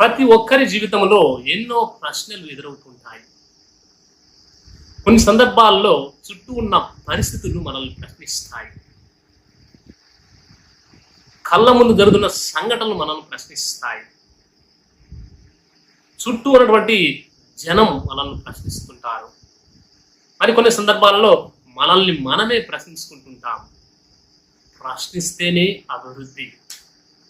ప్రతి ఒక్కరి జీవితంలో ఎన్నో ప్రశ్నలు ఎదురవుతుంటాయి. కొన్ని సందర్భాల్లో చుట్టూ ఉన్న పరిస్థితులు మనల్ని ప్రశ్నిస్తాయి. కళ్ళ ముందు జరుగుతున్న సంఘటనలు మనల్ని ప్రశ్నిస్తాయి. చుట్టూ ఉన్నటువంటి జనం మనల్ని ప్రశ్నిస్తుంటారు. మరి కొన్ని సందర్భాలలో మనల్ని మనమే ప్రశ్నించుకుంటుంటాం. ప్రశ్నిస్తేనే అభివృద్ధి,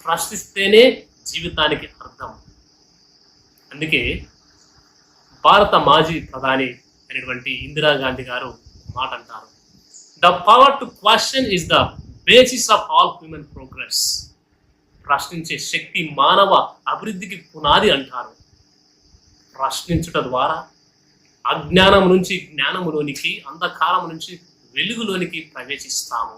ప్రశ్నిస్తేనే జీవితానికి అర్థం. అందుకే భారత మాజీ ప్రధాని అయినటువంటి ఇందిరాగాంధీ గారు మాట అంటారు, the power to question is the basis of all human progress. ప్రశ్నించే శక్తి మానవ అభివృద్ధికి పునాది అంటారు. ప్రశ్నించుట ద్వారా అజ్ఞానం నుంచి జ్ఞానములోనికి, అంధకారం నుంచి వెలుగులోనికి ప్రవేశిస్తాము.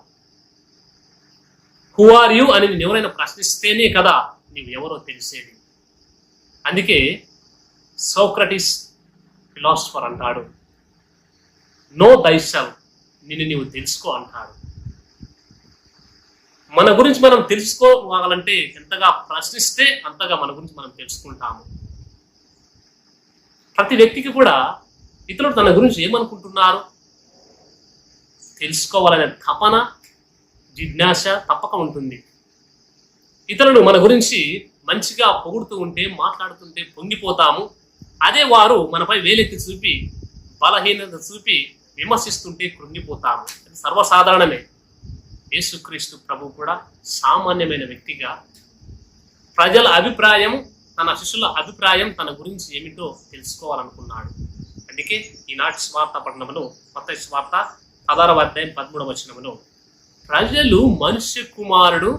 హూ ఆర్ యు అని ఎవరైనా ప్రశ్నిస్తేనే కదా నీవు ఎవరో తెలిసేది. అందుకే సోక్రటీస్ ఫిలాసఫర్ అంటాడు, నో థైసెల్ఫ్, నిన్ను నీవు తెలుసుకో అంటాడు. మన గురించి మనం తెలుసుకోవాలంటే ఎంతగా ప్రశ్నిస్తే అంతగా మన గురించి మనం తెలుసుకుంటాము. ప్రతి వ్యక్తికి కూడా ఇతరులు తన గురించి ఏమనుకుంటున్నారు తెలుసుకోవాలనే తపన, జిజ్ఞాస తప్పక ఉంటుంది. ఇతరులు మన గురించి మంచిగా పొగుడుతూ ఉంటే, మాట్లాడుతుంటే పొంగిపోతాము. అదే వారు మనపై వేలెత్తి చూపి, బలహీనత చూపి విమర్శిస్తుంటే కృంగిపోతాము. అది సర్వసాధారణమే. యేసుక్రీస్తు ప్రభు కూడా సామాన్యమైన వ్యక్తిగా ప్రజల అభిప్రాయం, తన శిష్యుల అభిప్రాయం తన గురించి ఏమిటో తెలుసుకోవాలనుకున్నాడు. అందుకే ఈనాటి స్వార్థ పట్టణంలో, మత్తయి స్వార్థ 16వ అధ్యాయం 13వ వచనంలో, ప్రజలు మనుష్య కుమారుడు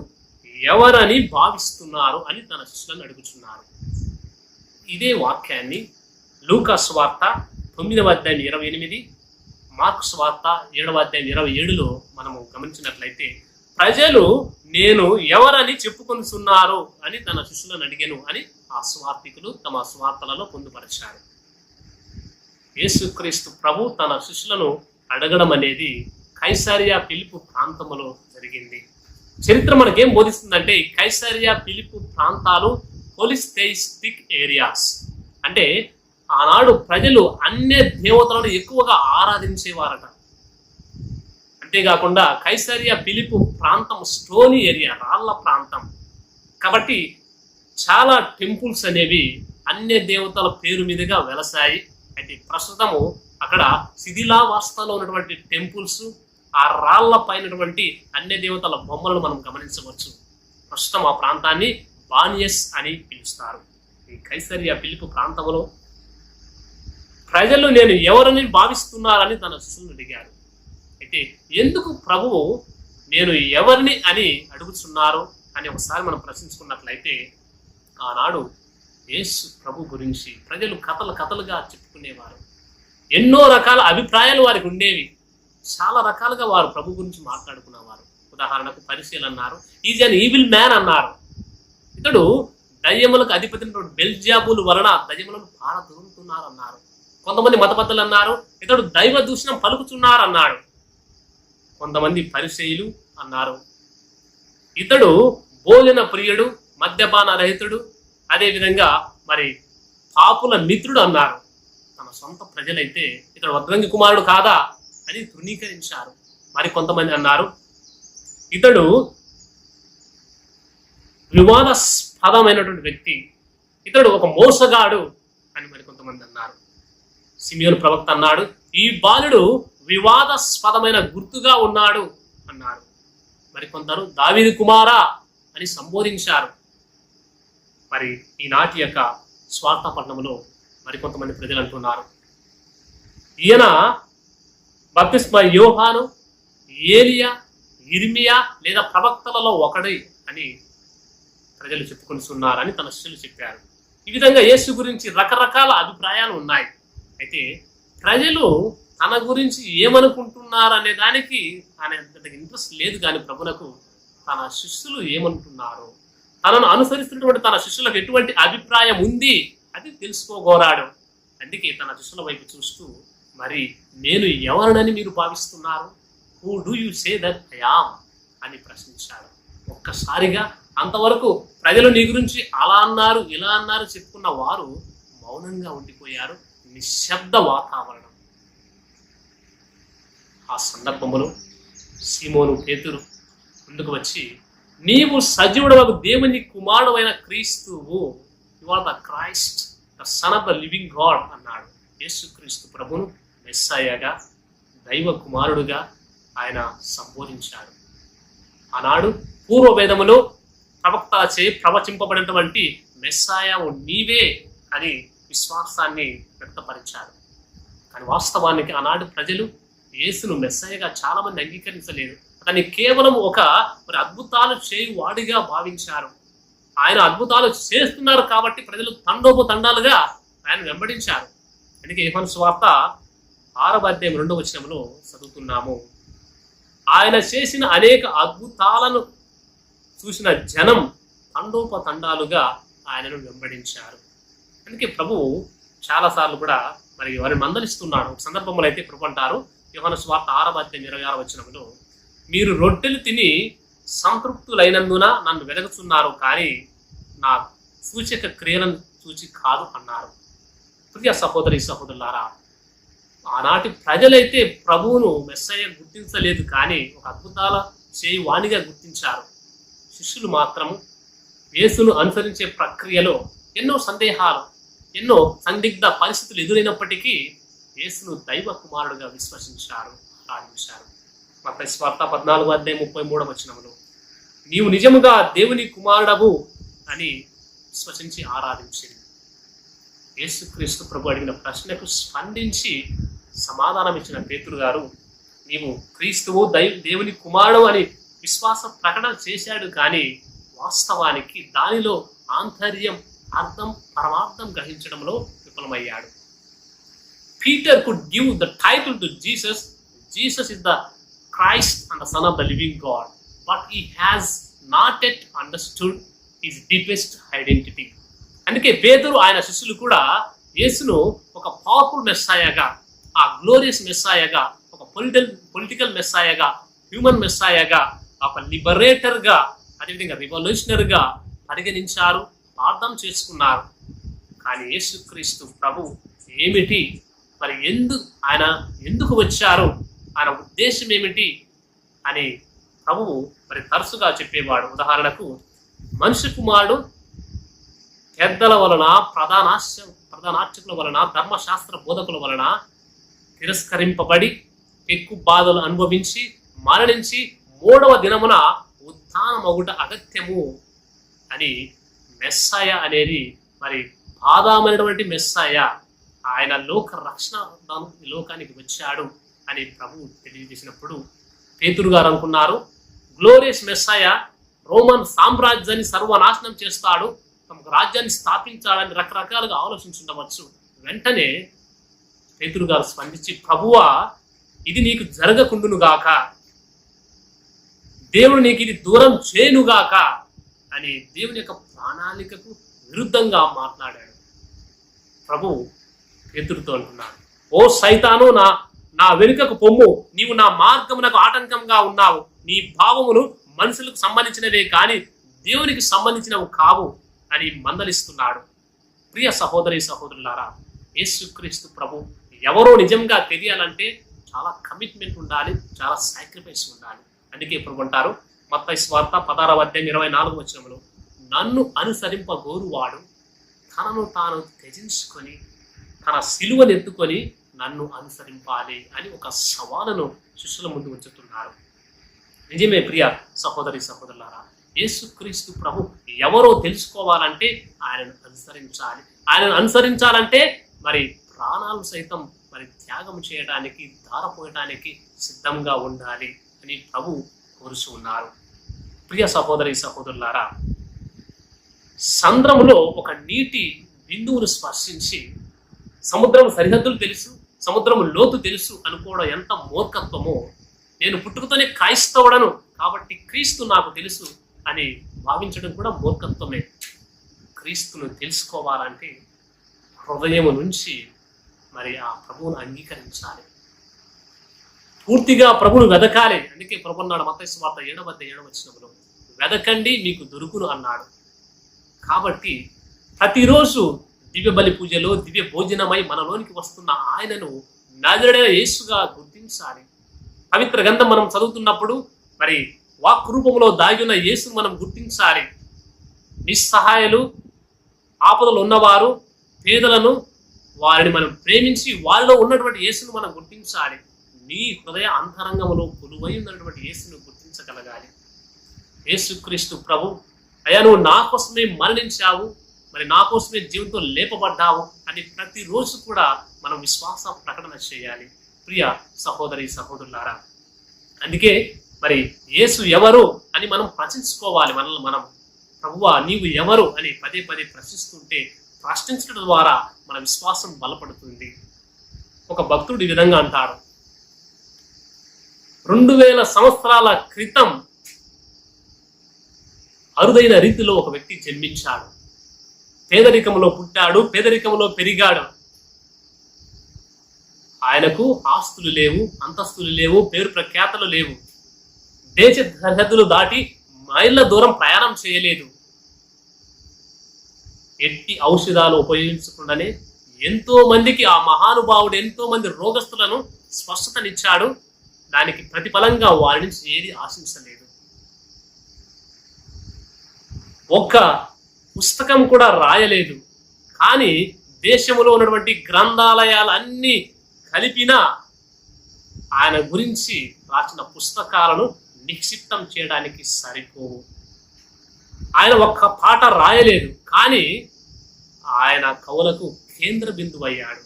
ఎవరని భావిస్తున్నారు అని తన శిష్యులను అడుగుచున్నారు. ఇదే వాక్యాన్ని లూకా స్వార్థ 9వ అధ్యాయం 28, మార్కు స్వార్థ 7వ అధ్యాయం 27లో మనము గమనించినట్లయితే, ప్రజలు నేను ఎవరని చెప్పుకొనిస్తున్నారు అని తన శిష్యులను అడిగాను అని ఆ స్వార్థికులు తమ స్వార్థలలో పొందుపరిచారు. యేసుక్రీస్తు ప్రభు తన శిష్యులను అడగడం అనేది కైసరియా ఫిలిప్పు ప్రాంతంలో జరిగింది. చరిత్ర మనకేం బోధిస్తుందంటే, కైసరియా ఫిలిప్పు ప్రాంతాలు పోలిస్థెయిస్టిక్ ఏరియాస్. అంటే ఆనాడు ప్రజలు అన్య దేవతలను ఎక్కువగా ఆరాధించేవారట. అంతేకాకుండా కైసరియా ఫిలిప్పు ప్రాంతం స్టోనీ ఏరియా, రాళ్ల ప్రాంతం కాబట్టి చాలా టెంపుల్స్ అనేవి అన్య దేవతల పేరు మీదుగా వెలసాయి. అయితే ప్రస్తుతము అక్కడ శిథిలావస్థలో ఉన్నటువంటి టెంపుల్స్, ఆ రాళ్ల పైనటువంటి అన్య దేవతల బొమ్మలను మనం గమనించవచ్చు. ప్రస్తుతం ఆ ప్రాంతాన్ని బానియస్ అని పిలుస్తారు. ఈ కైసరియా ఫిలిప్పు ప్రాంతంలో ప్రజలు నేను ఎవరని భావిస్తున్నారని తన శిష్యులను అడిగారు. అయితే ఎందుకు ప్రభువు నేను ఎవరిని అని అడుగుతున్నారు అని ఒకసారి మనం ప్రశ్నించుకున్నట్లయితే, ఆనాడు యేసు ప్రభు గురించి ప్రజలు కథలుగా చెప్పుకునేవారు. ఎన్నో రకాల అభిప్రాయాలు వారికి ఉండేవి. చాలా రకాలుగా వారు ప్రభు గురించి మాట్లాడుకునేవారు. ఉదాహరణకు పరిశీలన అన్నారు, ఈజ్ అన్ ఈవిల్ మ్యాన్ అన్నారు. ఇతడు దయ్యములకు అధిపతి బెల్జాబుల్ వలన దయ్యములను పారదోలుతున్నారు అన్నారు. కొంతమంది మతపద్ధులు అన్నారు, ఇతడు దైవ దూషణం పలుకుతున్నారు అన్నాడు. కొంతమంది పరిసయ్యులు అన్నారు, ఇతడు భోజన ప్రియుడు, మద్యపాన రహితుడు, అదేవిధంగా మరి పాపుల మిత్రుడు అన్నారు. తమ సొంత ప్రజలైతే ఇతడు వడ్రంగి కుమారుడు కాదా అని తృణీకరించారు. మరి కొంతమంది అన్నారు, ఇతడు వివాదాస్పదమైనటువంటి వ్యక్తి, ఇతడు ఒక మోసగాడు అని మరి కొంతమంది అన్నారు. సిమియోను ప్రవక్త అన్నాడు, ఈ బాలుడు వివాదాస్పదమైన గుర్తుగా ఉన్నాడు అన్నారు. మరి కొందరు దావీదు కుమారా అని సంబోధించారు. మరి ఈనాటి యొక్క స్వార్థ పట్టణంలో మరికొంతమంది ప్రజలు అంటున్నారు, ఈయన బప్తిస్మా యోహాను, ఏలియా, ఇర్మియా లేదా ప్రవక్తలలో ఒకడే అని ప్రజలు చెప్పుకొనిస్తున్నారని తన శిష్యులు చెప్పారు. ఈ విధంగా యేసు గురించి రకరకాల అభిప్రాయాలు ఉన్నాయి. అయితే ప్రజలు తన గురించి ఏమనుకుంటున్నారు అనే దానికి ఆయనకి ఇంట్రెస్ట్ లేదు. కానీ ప్రభునకు తన శిష్యులు ఏమంటున్నారు, తనను అనుసరిస్తున్నటువంటి తన శిష్యులకు ఎటువంటి అభిప్రాయం ఉంది అది తెలుసుకోగోరాడు. అందుకే తన శిష్యుల వైపు చూస్తూ, మరి నేను ఎవరినని మీరు భావిస్తున్నారు, who do you say that I am అని ప్రశ్నించాడు. ఒక్కసారిగా అంతవరకు ప్రజలు నీ గురించి అలా అన్నారు ఇలా అన్నారు చెప్పుకున్న వారు మౌనంగా ఉండిపోయారు. నిశ్శబ్ద వాతావరణం. ఆ సందర్భంలో సీమోను పేతురు ముందుకు వచ్చి, నీవు సజీవుడవగు దేవుని కుమారుడైన క్రీస్తువు, you are the Christ, the son of the living God అన్నాడు. యేసుక్రీస్తు ప్రభును మెస్సయ్యగా, దైవ కుమారుడుగా ఆయన సంబోధించాడు. ఆనాడు పూర్వ వేదములో ప్రవక్త చే ప్రవచింపబడినటువంటి మెస్సాయవు నీవే అని విశ్వాసాన్ని వ్యక్తపరిచారు. కానీ వాస్తవానికి ఆనాడు ప్రజలు యేసును మెస్సయ్యగా చాలా మంది అంగీకరించలేదు. అతన్ని కేవలం మరి అద్భుతాలు చేయువాడిగా భావించారు. ఆయన అద్భుతాలు చేస్తున్నారు కాబట్టి ప్రజలు తండోపతండాలుగా ఆయన వెంబడించారు. అందుకే యోహాను సువార్త 6వ అధ్యాయం 2వ వచనంలో చదువుతున్నాము, ఆయన చేసిన అనేక అద్భుతాలను చూసిన జనం తండోపతండాలుగా ఆయనను వెంబడించారు. అందుకే ప్రభువు చాలాసార్లు కూడా మరి వారిని మందలిస్తున్నాడు. ఒక సందర్భంలో అయితే ప్రభు అంటారు, యోహాను సువార్త 6వ అధ్యాయం 26వ వచనంలో, మీరు రొట్టెలు తిని సంతృప్తులైనందున నన్ను వెలుగుతున్నారు, కానీ నా సూచక క్రియలను చూచి కాదు అన్నారు. ప్రియ సహోదరి సహోదరులారా, ఆనాటి ప్రజలైతే ప్రభువును మెస్సయ్య గుర్తించలేదు, కానీ ఒక అద్భుతాల చేయి వాణిగా గుర్తించారు. శిష్యులు మాత్రము యేసును అనుసరించే ప్రక్రియలో ఎన్నో సందేహాలు, ఎన్నో సందిగ్ధ పరిస్థితులు ఎదురైనప్పటికీ యేసును దైవ కుమారుడుగా విశ్వసించారు, ఆరాధించారు. మత్తయి సువార్త 14వ అధ్యాయం 33వ వచనంలో, నీవు నిజముగా దేవుని కుమారుడవు అని విశ్వసించి ఆరాధించింది. యేసుక్రీస్తు ప్రభు అడిగిన ప్రశ్నకు స్పందించి సమాధానం ఇచ్చిన పేతురు గారు, నీవు క్రీస్తువు దేవుని కుమారుడు అని విశ్వాస ప్రకటన చేశాడు, కానీ వాస్తవానికి దానిలో ఆంతర్యం, అర్థం, పరమార్థం గ్రహించడంలో విఫలమయ్యాడు. Peter could give the title to Jesus. Jesus is the Christ and the Son of the living God. But he has not yet understood his deepest identity. అందుకే పేతురు ఆయన శిష్యులు కూడా యేసును ఒక పవర్ఫుల్ మెస్సాయగా, ఆ గ్లోరియస్ మెస్సాయగా, ఒక పొలిటికల్ మెస్సాయగా, హ్యూమన్ మెస్సాయగా, ఒక లిబరేటర్గా, అదేవిధంగా రివల్యూషనరీగా పరిగణించారు, అర్థం చేసుకున్నారు. కానీ యేసుక్రీస్తు ప్రభు ఏమిటి, మరి ఆయన ఎందుకు వచ్చారు, ఆయన ఉద్దేశం ఏమిటి అని ప్రభువు మరి తరచుగా చెప్పేవాడు. ఉదాహరణకు, మనిషి కుమారుడు పెద్దల వలన, ప్రధానార్చకుల వలన, ధర్మశాస్త్ర బోధకుల వలన తిరస్కరింపబడి ఎక్కువ బాధలు అనుభవించి మరణించి 3వ దినమున ఉత్థానమగుట అగత్యము అని మెస్సాయ అనేది మరి బాధామైనటువంటి మెస్సాయ, ఆయన లోక రక్షణ లోకానికి వచ్చాడు అని ప్రభువు తెలియజేసినప్పుడు పేతురు గారు అనుకున్నారు, గ్లోరియస్ మెస్సాయ రోమన్ సామ్రాజ్యాన్ని సర్వనాశనం చేస్తాడు, తమకు రాజ్యాన్ని స్థాపించాలని రకరకాలుగా ఆలోచించుండవచ్చు. వెంటనే పేతురు గారు స్పందించి, ప్రభువా, ఇది నీకు జరగకుండునుగాక, దేవుడు నీకు ఇది దూరం చేయనుగాక అని దేవుని యొక్క ప్రణాళికకు విరుద్ధంగా మాట్లాడాడు. ప్రభువు పేతురుతో అంటున్నాడు, ఓ సైతాను, నా వెనుకకు పొమ్ము, నీవు నా మార్గమునకు ఆటంకంగా ఉన్నావు, నీ భావములు మనుషులకు సంబంధించినవే కానీ దేవునికి సంబంధించినవి కావు అని మందలిస్తున్నాడు. ప్రియ సహోదరి సహోదరులారా, యేసుక్రీస్తు ప్రభు ఎవరో నిజంగా తెలియాలంటే చాలా కమిట్మెంట్ ఉండాలి, చాలా సాక్రిఫైస్ ఉండాలి. అందుకే ప్రభు అంటారు మత్తయి సువార్త 16వ అధ్యాయం 24వ వచనంలో, నన్ను అనుసరింపగోరువాడు తనను తాను త్యజించుకొని తన సిలువను ఎత్తుకొని నన్ను అనుసరింపాలి అని ఒక సవాలును శిష్యుల ముందు ఉంచుతున్నారు. నిజమే ప్రియ సహోదరి సహోదరులారా, యేసుక్రీస్తు ప్రభు ఎవరో తెలుసుకోవాలంటే ఆయనను అనుసరించాలి. ఆయనను అనుసరించాలంటే మరి ప్రాణాలు సైతం మరి త్యాగం చేయడానికి, ధారపోయడానికి సిద్ధంగా ఉండాలి అని ప్రభు కోరుచు ఉన్నారు. ప్రియ సహోదరి సహోదరులారా, సంద్రములో ఒక నీటి బిందువును స్పర్శించి సముద్రం సరిహద్దులు తెలుసు, సముద్రం లోతు తెలుసు అనుకోవడం ఎంత మూర్ఖత్వమో, నేను పుట్టుకతోనే క్రైస్తవుడను కాబట్టి క్రీస్తు నాకు తెలుసు అని భావించడం కూడా మూర్ఖత్వమే. క్రీస్తును తెలుసుకోవాలంటే హృదయం నుంచి మరి ఆ ప్రభువును అంగీకరించాలి, పూర్తిగా ప్రభువును వెదకాలి. అందుకే ప్రభు అన్నాడు మత్తయి సువార్త 7వ అధ్యాయం 7వ వచనంలో, వెదకండి మీకు దొరుకును అన్నాడు. కాబట్టి ప్రతిరోజు దివ్య బలి పూజలో దివ్య భోజనమై మనలోనికి వస్తున్న ఆయనను నజరేయుడైన యేసుగా గుర్తించాలి. పవిత్ర గ్రంథం మనం చదువుతున్నప్పుడు మరి వాక్ రూపంలో దాగి ఉన్న యేసును మనం గుర్తించాలి. నిస్సహాయులు, ఆపదలు ఉన్నవారు, పేదలను, వారిని మనం ప్రేమించి వారిలో ఉన్నటువంటి యేసును మనం గుర్తించాలి. నీ హృదయ అంతరంగంలో కొలువై ఉన్నటువంటి యేసును గుర్తించగలగాలి. యేసుక్రీస్తు ప్రభు, అయ్యా నువ్వు నా కోసమే మరణించావు, మరి నా కోసమే జీవితంతో లేపబడ్డావు అని ప్రతిరోజు కూడా మనం విశ్వాస ప్రకటన చేయాలి. ప్రియ సహోదరి సహోదరులారా, అందుకే మరి యేసు ఎవరు అని మనం ప్రశ్నించుకోవాలి. మనల్ని మనం, ప్రభువా నీవు ఎవరు అని పదే పదే ప్రశ్నించడం ద్వారా మన విశ్వాసం బలపడుతుంది. ఒక భక్తుడు ఈ విధంగా అంటారు, 2000 సంవత్సరాల క్రితం అరుదైన రీతిలో ఒక వ్యక్తి జన్మించాడు. పేదరికంలో పుట్టాడు, పేదరికంలో పెరిగాడు. ఆయనకు ఆస్తులు లేవు, అంతస్తులు లేవు, పేరు ప్రఖ్యాతలు లేవు. దేశ సరిహద్దులు దాటి మైళ్ళ దూరం ప్రయాణం చేయలేదు. ఎట్టి ఔషధాలు ఉపయోగించకుండానే ఎంతో మందికి ఆ మహానుభావుడు ఎంతో మంది రోగస్తులను స్వస్థతనిచ్చాడు. దానికి ప్రతిఫలంగా వారి నుంచి ఏది ఆశించలేదు. ఒక్క పుస్తకం కూడా రాయలేదు. కానీ దేశంలో ఉన్నటువంటి గ్రంథాలయాలన్నీ కలిపిన ఆయన గురించి రాసిన పుస్తకాలను నిక్షిప్తం చేయడానికి సరిపోవు. ఆయన ఒక్క పాట రాయలేదు, కానీ ఆయన కవులకు కేంద్ర బిందువు అయ్యాడు.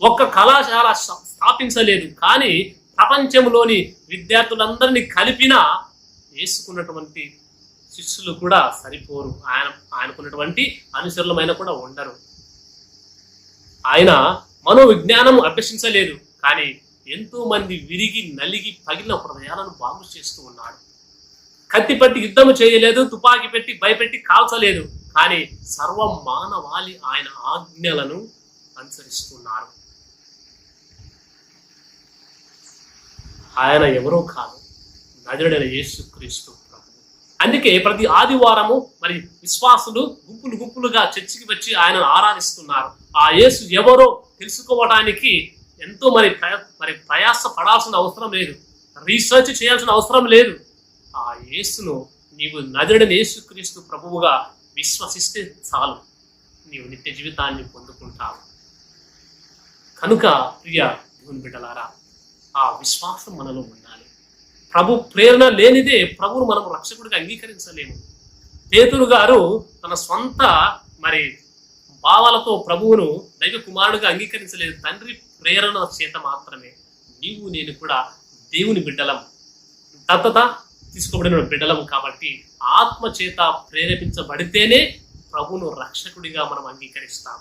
ఒక్క కళాశాల స్థాపించలేదు, కానీ ప్రపంచంలోని విద్యార్థులందరినీ కలిపిన వేసుకున్నటువంటి శిష్యులు కూడా సరిపోరు. ఆయనకున్నటువంటి అనుచరులమైన కూడా ఉండరు. ఆయన మనోవిజ్ఞానం అభ్యసించలేదు, కానీ ఎంతో మంది విరిగి నలిగి పగిలిన హృదయాలను బాగు చేస్తూ ఉన్నాడు. కత్తి పట్టి యుద్ధము చేయలేదు, తుపాకీ పెట్టి భయపెట్టి కాల్చలేదు, కానీ సర్వ మానవాళి ఆయన ఆజ్ఞలను అనుసరిస్తున్నారు. ఆయన ఎవరో కాదు, నజరేయుడైన యేసుక్రీస్తు ప్రభు. అందుకే ప్రతి ఆదివారము మరి విశ్వాసులు గుంపులు గుంపులుగా చర్చికి వచ్చి ఆయనను ఆరాధిస్తున్నారు. ఆ యేసు ఎవరో తెలుసుకోవడానికి ఎంతో మరి ప్రయాస పడాల్సిన అవసరం లేదు, రీసెర్చ్ చేయాల్సిన అవసరం లేదు. ఆ యేసును నీవు నజరేయుడైన యేసుక్రీస్తు ప్రభువుగా విశ్వసిస్తే చాలు, నీవు నిత్య జీవితాన్ని పొందుకుంటావు. కనుక ప్రియ దేవుని బిడ్డలారా, ఆ విశ్వాసం మనలో ఉండాలి. ప్రభు ప్రేరణ లేనిదే ప్రభువును మనం రక్షకుడిగా అంగీకరించలేము. పేతురు గారు తన సొంత మరి భావాలతో ప్రభువును దైవ కుమారుడిగా అంగీకరించలేదు, తండ్రి ప్రేరణ చేత మాత్రమే. నీవు నేను కూడా దేవుని బిడ్డలం, దత్తత తీసుకోబడిన బిడ్డలం. కాబట్టి ఆత్మ చేత ప్రేరేపించబడితేనే ప్రభువును రక్షకుడిగా మనం అంగీకరిస్తాం.